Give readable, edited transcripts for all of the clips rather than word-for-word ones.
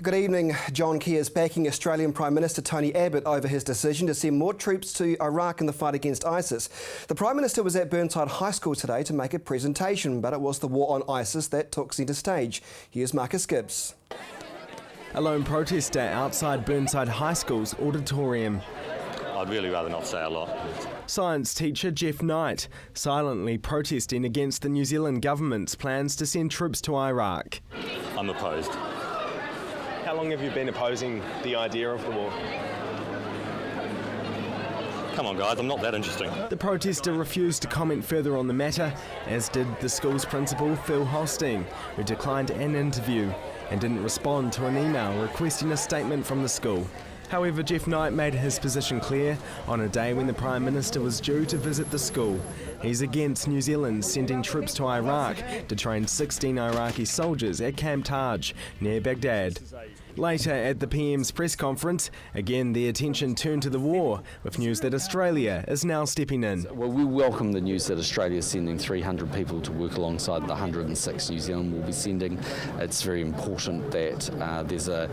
Good evening. John Key is backing Australian Prime Minister Tony Abbott over his decision to send more troops to Iraq in the fight against ISIS. The Prime Minister was at Burnside High School today to make a presentation, but it was the war on ISIS that took centre stage. Here's Marcus Gibbs. A lone protester outside Burnside High School's auditorium. I'd really rather not say a lot. Science teacher Jeff Knight silently protesting against the New Zealand government's plans to send troops to Iraq. I'm opposed. How long have you been opposing the idea of the war? Come on guys, I'm not that interesting. The protester refused to comment further on the matter, as did the school's principal Phil Hosting, who declined an interview and didn't respond to an email requesting a statement from the school. However, Jeff Knight made his position clear on a day when the Prime Minister was due to visit the school. He's against New Zealand sending troops to Iraq to train 16 Iraqi soldiers at Camp Taj, near Baghdad. Later at the PM's press conference, again the attention turned to the war, with news that Australia is now stepping in. Well, we welcome the news that Australia is sending 300 people to work alongside the 106 New Zealand will be sending. It's very important that there's a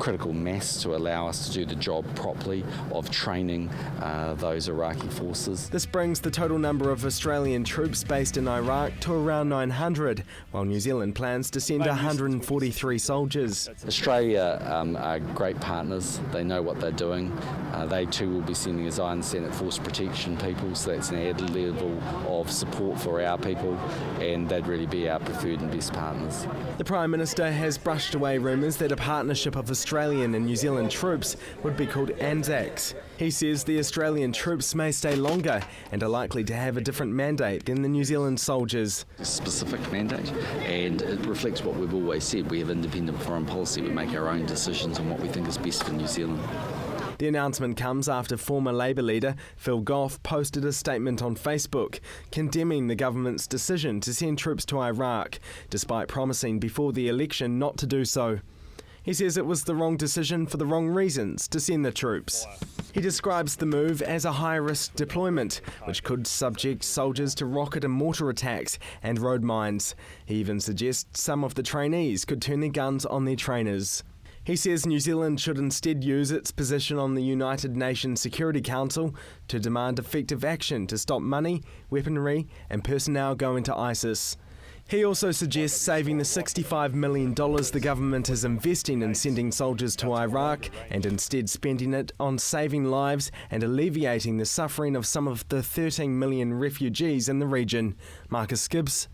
critical mass to allow us to do the job properly of training those Iraqi forces. This brings the total number of Australian troops based in Iraq to around 900, while New Zealand plans to send 143 soldiers. Australia are great partners. They know what they're doing. They too will be sending, as I understand it, force protection people, so that's an added level of support for our people, and they'd really be our preferred and best partners. The Prime Minister has brushed away rumours that a partnership of Australian and New Zealand troops would be called ANZACs. He says the Australian troops may stay longer and are likely to have a different mandate than the New Zealand soldiers. A specific mandate, and it reflects what we've always said. We have independent foreign policy. We make our own decisions on what we think is best for New Zealand. The announcement comes after former Labour leader Phil Goff posted a statement on Facebook condemning the government's decision to send troops to Iraq, despite promising before the election not to do so. He says it was the wrong decision for the wrong reasons to send the troops. He describes the move as a high-risk deployment, which could subject soldiers to rocket and mortar attacks and road mines. He even suggests some of the trainees could turn their guns on their trainers. He says New Zealand should instead use its position on the United Nations Security Council to demand effective action to stop money, weaponry and personnel going to ISIS. He also suggests saving the $65 million the government is investing in sending soldiers to Iraq and instead spending it on saving lives and alleviating the suffering of some of the 13 million refugees in the region. Marcus Gibbs.